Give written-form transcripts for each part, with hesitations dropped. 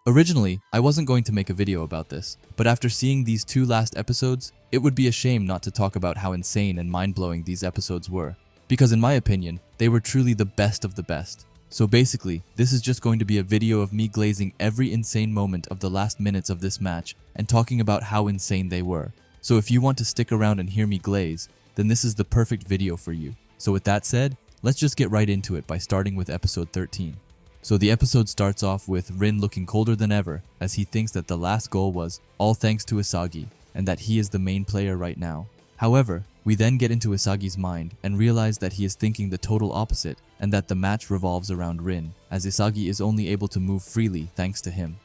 Originally, I wasn't going to make a video about this, but after seeing these two last episodes, it would be a shame not to talk about how insane and mind-blowing these episodes were. Because in my opinion, they were truly the best of the best. So basically, this is just going to be a video of me glazing every insane moment of the last minutes of this match and talking about how insane they were. So if you want to stick around and hear me glaze, then this is the perfect video for you. So with that said, let's just get right into it by starting with episode 13. So the episode starts off with Rin looking colder than ever as he thinks that the last goal was all thanks to Isagi and that he is the main player right now. However, we then get into Isagi's mind and realize that he is thinking the total opposite and that the match revolves around Rin, as Isagi is only able to move freely thanks to him.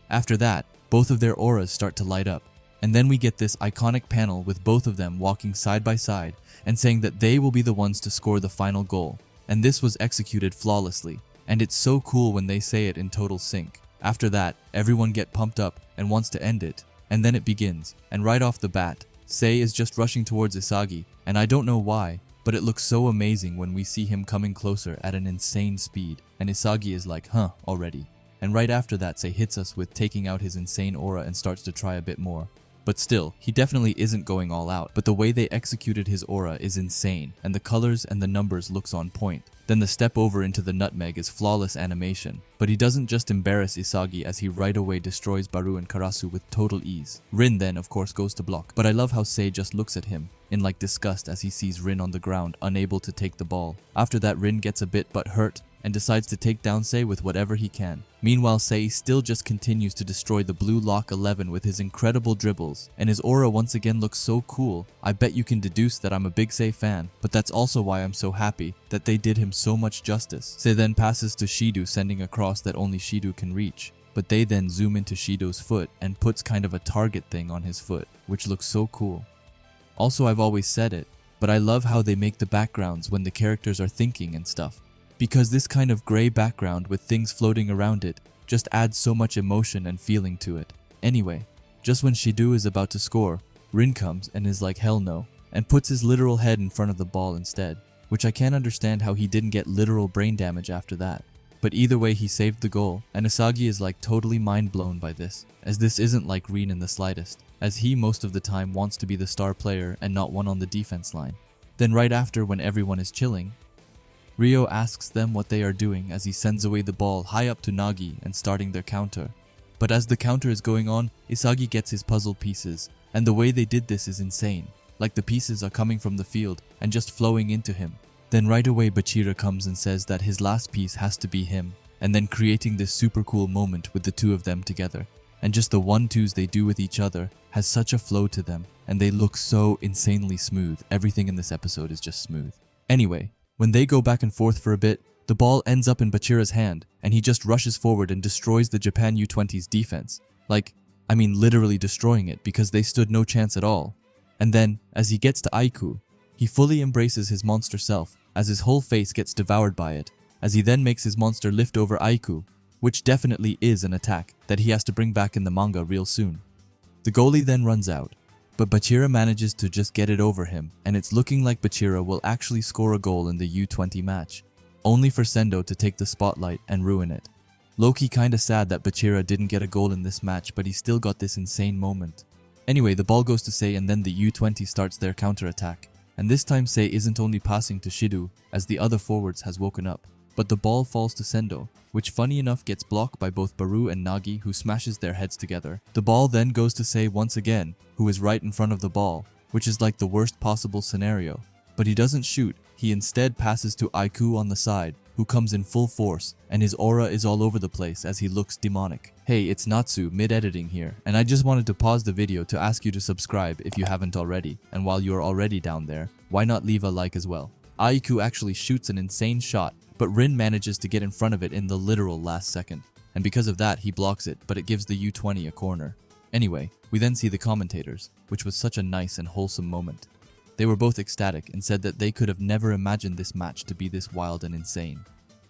After that, both of their auras start to light up, and then we get this iconic panel with both of them walking side by side and saying that they will be the ones to score the final goal, and this was executed flawlessly, and it's so cool when they say it in total sync. After that, everyone get pumped up and wants to end it, and then it begins, and right off the bat, Sae is just rushing towards Isagi, and I don't know why, but it looks so amazing when we see him coming closer at an insane speed, and Isagi is like, huh, already. And right after that, Sae hits us with taking out his insane aura and starts to try a bit more. But still, he definitely isn't going all out, but the way they executed his aura is insane, and the colors and the numbers looks on point. Then the step over into the nutmeg is flawless animation, but he doesn't just embarrass Isagi as he right away destroys Baru and Karasu with total ease. Rin then of course goes to block, but I love how Sae just looks at him in like disgust as he sees Rin on the ground unable to take the ball. After that, Rin gets a bit but hurt and decides to take down Sae with whatever he can. Meanwhile, Sae still just continues to destroy the Blue Lock 11 with his incredible dribbles, and his aura once again looks so cool. I bet you can deduce that I'm a big Sae fan, but that's also why I'm so happy that they did him so much justice. Sae then passes to Shido, sending a cross that only Shido can reach, but they then zoom into Shido's foot and puts kind of a target thing on his foot, which looks so cool. Also, I've always said it, but I love how they make the backgrounds when the characters are thinking and stuff, because this kind of gray background with things floating around it just adds so much emotion and feeling to it. Anyway, just when Shido is about to score, Rin comes and is like hell no, and puts his literal head in front of the ball instead, which I can't understand how he didn't get literal brain damage after that. But either way, he saved the goal, and Isagi is like totally mind blown by this, as this isn't like Rin in the slightest, as he most of the time wants to be the star player and not one on the defense line. Then right after, when everyone is chilling, Ryo asks them what they are doing as he sends away the ball high up to Nagi and starting their counter. But as the counter is going on, Isagi gets his puzzle pieces, and the way they did this is insane, like the pieces are coming from the field and just flowing into him. Then right away Bachira comes and says that his last piece has to be him, and then creating this super cool moment with the two of them together. And just the 1-2s they do with each other has such a flow to them, and they look so insanely smooth. Everything in this episode is just smooth. Anyway, when they go back and forth for a bit, the ball ends up in Bachira's hand, and he just rushes forward and destroys the Japan U20's defense. Like, I mean literally destroying it, because they stood no chance at all. And then, as he gets to Aiku, he fully embraces his monster self, as his whole face gets devoured by it, as he then makes his monster lift over Aiku, which definitely is an attack that he has to bring back in the manga real soon. The goalie then runs out, but Bachira manages to just get it over him, and it's looking like Bachira will actually score a goal in the U20 match, only for Sendo to take the spotlight and ruin it. Low-key kinda sad that Bachira didn't get a goal in this match, but he still got this insane moment. Anyway, the ball goes to Sae, and then the U20 starts their counterattack, and this time Sae isn't only passing to Shido as the other forwards has woken up, but the ball falls to Sendo, which funny enough gets blocked by both Baru and Nagi, who smashes their heads together. The ball then goes to Sae once again, who is right in front of the ball, which is like the worst possible scenario. But he doesn't shoot, he instead passes to Aiku on the side, who comes in full force, and his aura is all over the place as he looks demonic. Hey, it's Natsu, mid-editing here, and I just wanted to pause the video to ask you to subscribe if you haven't already, and while you're already down there, why not leave a like as well? Aiku actually shoots an insane shot, but Rin manages to get in front of it in the literal last second, and because of that he blocks it, but it gives the U20 a corner. Anyway, we then see the commentators, which was such a nice and wholesome moment. They were both ecstatic and said that they could have never imagined this match to be this wild and insane.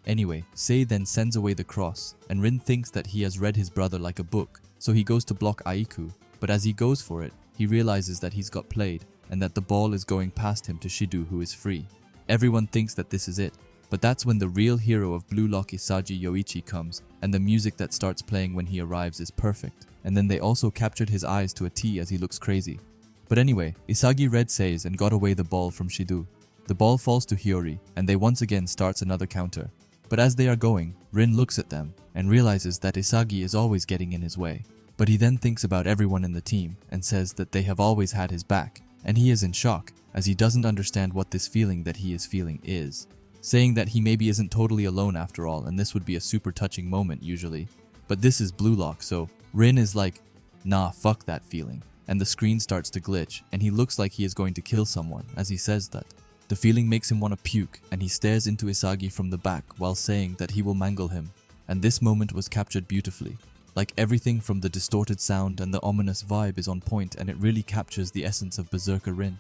Anyway, Sae then sends away the cross, and Rin thinks that he has read his brother like a book, so he goes to block Aiku, but as he goes for it, he realizes that he's got played, and that the ball is going past him to Shido, who is free. Everyone thinks that this is it, But that's when the real hero of Blue Lock Isagi Yoichi comes, and the music that starts playing when he arrives is perfect. And then they also captured his eyes to a T as he looks crazy. But anyway, Isagi Red says and got away the ball from Shidu. The ball falls to Hiyori, and they once again starts another counter. But as they are going, Rin looks at them and realizes that Isagi is always getting in his way. But he then thinks about everyone in the team and says that they have always had his back, and he is in shock as he doesn't understand what this feeling that he is feeling is, saying that he maybe isn't totally alone after all, and this would be a super touching moment usually. But this is Blue Lock, so Rin is like, nah, fuck that feeling, and the screen starts to glitch and he looks like he is going to kill someone as he says that. The feeling makes him want to puke, and he stares into Isagi from the back while saying that he will mangle him. And this moment was captured beautifully. Like everything from the distorted sound and the ominous vibe is on point, and it really captures the essence of Berserker Rin.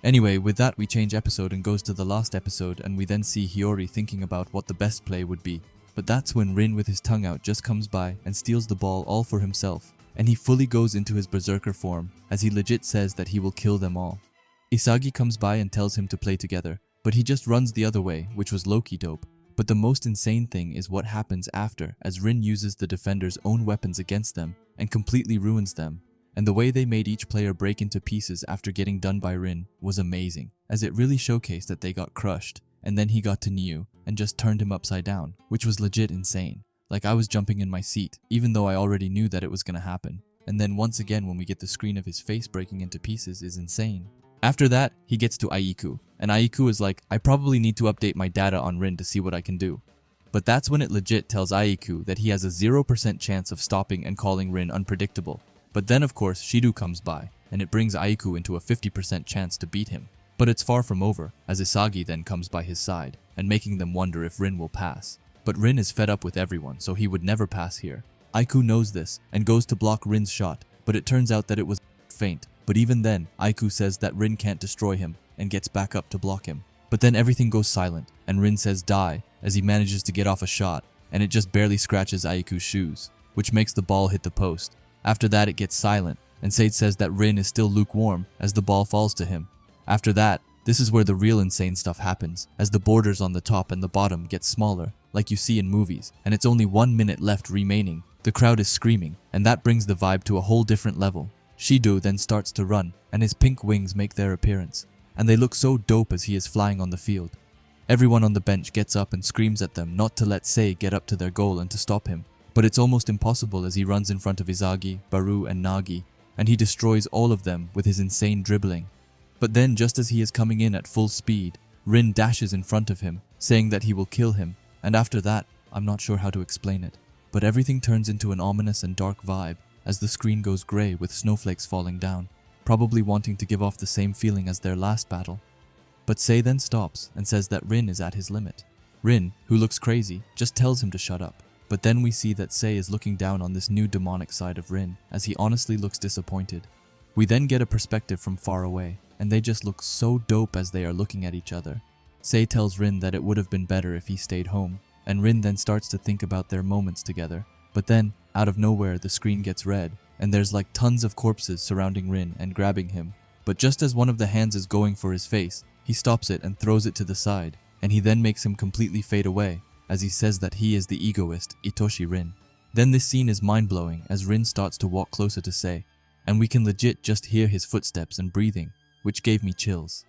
Anyway, with that we change episode and goes to the last episode, and we then see Hiyori thinking about what the best play would be. But that's when Rin with his tongue out just comes by and steals the ball all for himself, and he fully goes into his Berserker form as he legit says that he will kill them all. Isagi comes by and tells him to play together, but he just runs the other way, which was low-key dope. But the most insane thing is what happens after, as Rin uses the defender's own weapons against them and completely ruins them. And the way they made each player break into pieces after getting done by Rin was amazing, as it really showcased that they got crushed, and then he got to Niu and just turned him upside down, which was legit insane. Like I was jumping in my seat, even though I already knew that it was gonna happen. And then once again when we get the screen of his face breaking into pieces is insane. After that, he gets to Aiku, and Aiku is like, I probably need to update my data on Rin to see what I can do. But that's when it legit tells Aiku that he has a 0% chance of stopping and calling Rin unpredictable. But then of course Shidu comes by, and it brings Aiku into a 50% chance to beat him. But it's far from over, as Isagi then comes by his side, and making them wonder if Rin will pass. But Rin is fed up with everyone, so he would never pass here. Aiku knows this, and goes to block Rin's shot, but it turns out that it was feint. But even then, Aiku says that Rin can't destroy him, and gets back up to block him. But then everything goes silent, and Rin says die, as he manages to get off a shot, and it just barely scratches Aiku's shoes, which makes the ball hit the post. After that it gets silent, and Sae says that Rin is still lukewarm as the ball falls to him. After that, this is where the real insane stuff happens, as the borders on the top and the bottom get smaller, like you see in movies, and it's only 1 minute left remaining. The crowd is screaming, and that brings the vibe to a whole different level. Shido then starts to run, and his pink wings make their appearance, and they look so dope as he is flying on the field. Everyone on the bench gets up and screams at them not to let Sae get up to their goal and to stop him, but it's almost impossible as he runs in front of Isagi, Baru and Nagi, and he destroys all of them with his insane dribbling. But then just as he is coming in at full speed, Rin dashes in front of him, saying that he will kill him, and after that, I'm not sure how to explain it, but everything turns into an ominous and dark vibe, as the screen goes grey with snowflakes falling down, probably wanting to give off the same feeling as their last battle. But Sae then stops and says that Rin is at his limit. Rin, who looks crazy, just tells him to shut up. But then we see that Sae is looking down on this new demonic side of Rin, as he honestly looks disappointed. We then get a perspective from far away, and they just look so dope as they are looking at each other. Sae tells Rin that it would have been better if he stayed home, and Rin then starts to think about their moments together. But then, out of nowhere, the screen gets red, and there's like tons of corpses surrounding Rin and grabbing him. But just as one of the hands is going for his face, he stops it and throws it to the side, and he then makes him completely fade away, as he says that he is the egoist, Itoshi Rin. Then this scene is mind-blowing as Rin starts to walk closer to Sae, and we can legit just hear his footsteps and breathing, which gave me chills.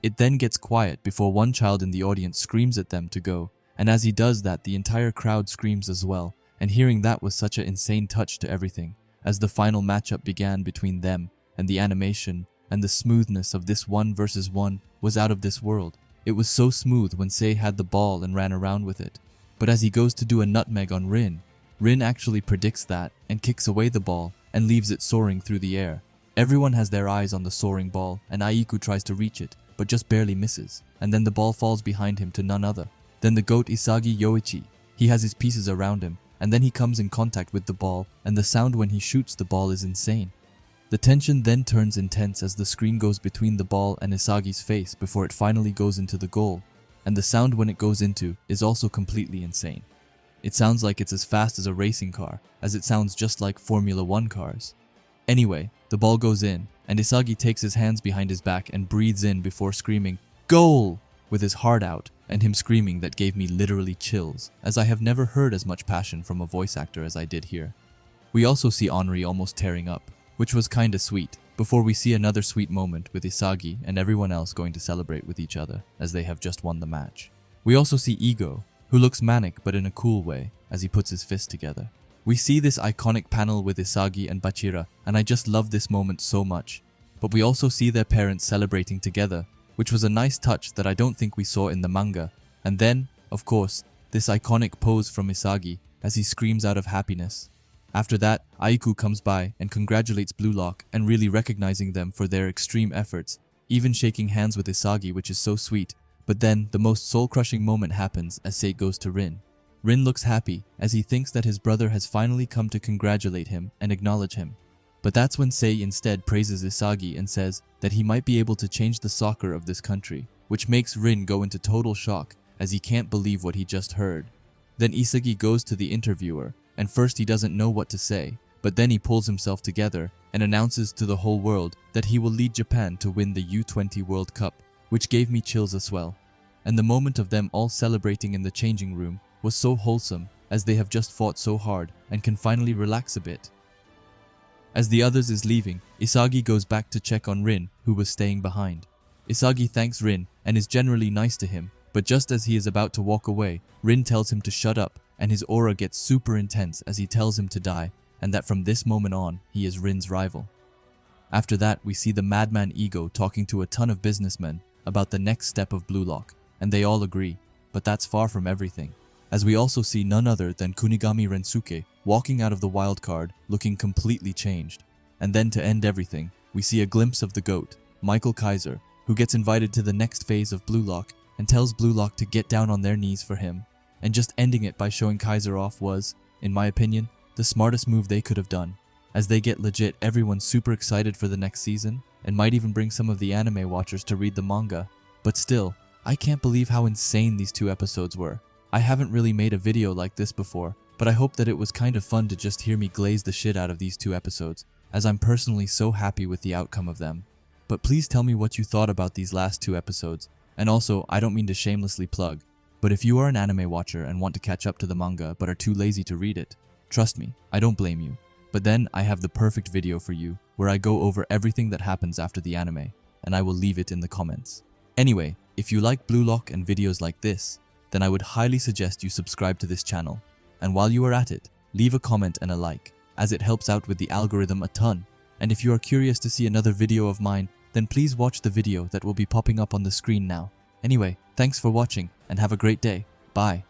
It then gets quiet before one child in the audience screams at them to go, and as he does that the entire crowd screams as well, and hearing that was such an insane touch to everything, as the final matchup began between them, and the animation and the smoothness of this 1 versus 1 was out of this world. It was so smooth when Sae had the ball and ran around with it. But as he goes to do a nutmeg on Rin, Rin actually predicts that and kicks away the ball and leaves it soaring through the air. Everyone has their eyes on the soaring ball, and Aiku tries to reach it, but just barely misses, and then the ball falls behind him to none other than the GOAT Isagi Yoichi. He has his pieces around him, and then he comes in contact with the ball, and the sound when he shoots the ball is insane. The tension then turns intense as the screen goes between the ball and Isagi's face before it finally goes into the goal, and the sound when it goes into is also completely insane. It sounds like it's as fast as a racing car, as it sounds just like Formula 1 cars. Anyway, the ball goes in, and Isagi takes his hands behind his back and breathes in before screaming, "Goal!" with his heart out, and him screaming that gave me literally chills, as I have never heard as much passion from a voice actor as I did here. We also see Henri almost tearing up, which was kinda sweet, before we see another sweet moment with Isagi and everyone else going to celebrate with each other as they have just won the match. We also see Ego, who looks manic but in a cool way as he puts his fist together. We see this iconic panel with Isagi and Bachira, and I just love this moment so much. But we also see their parents celebrating together, which was a nice touch that I don't think we saw in the manga. And then, of course, this iconic pose from Isagi as he screams out of happiness. After that, Aiku comes by and congratulates Blue Lock and really recognizing them for their extreme efforts, even shaking hands with Isagi, which is so sweet. But then, the most soul-crushing moment happens as Sae goes to Rin. Rin looks happy as he thinks that his brother has finally come to congratulate him and acknowledge him. But that's when Sae instead praises Isagi and says that he might be able to change the soccer of this country, which makes Rin go into total shock as he can't believe what he just heard. Then Isagi goes to the interviewer, and first he doesn't know what to say, but then he pulls himself together and announces to the whole world that he will lead Japan to win the U20 World Cup, which gave me chills as well. And the moment of them all celebrating in the changing room was so wholesome as they have just fought so hard and can finally relax a bit. As the others is leaving, Isagi goes back to check on Rin, who was staying behind. Isagi thanks Rin and is generally nice to him, but just as he is about to walk away, Rin tells him to shut up, and his aura gets super intense as he tells him to die, and that from this moment on, he is Rin's rival. After that, we see the madman Ego talking to a ton of businessmen about the next step of Blue Lock, and they all agree, but that's far from everything, as we also see none other than Kunigami Rensuke walking out of the wild card looking completely changed. And then to end everything, we see a glimpse of the GOAT, Michael Kaiser, who gets invited to the next phase of Blue Lock and tells Blue Lock to get down on their knees for him. And just ending it by showing Kaiser off was, in my opinion, the smartest move they could have done, as they get legit everyone super excited for the next season and might even bring some of the anime watchers to read the manga. But still, I can't believe how insane these 2 episodes were. I haven't really made a video like this before, but I hope that it was kind of fun to just hear me glaze the shit out of these 2 episodes, as I'm personally so happy with the outcome of them. But please tell me what you thought about these last 2 episodes, and also, I don't mean to shamelessly plug, but if you are an anime watcher and want to catch up to the manga but are too lazy to read it, trust me, I don't blame you. But then I have the perfect video for you, where I go over everything that happens after the anime, and I will leave it in the comments. Anyway, if you like Blue Lock and videos like this, then I would highly suggest you subscribe to this channel. And while you are at it, leave a comment and a like, as it helps out with the algorithm a ton. And if you are curious to see another video of mine, then please watch the video that will be popping up on the screen now. Anyway, thanks for watching and have a great day. Bye.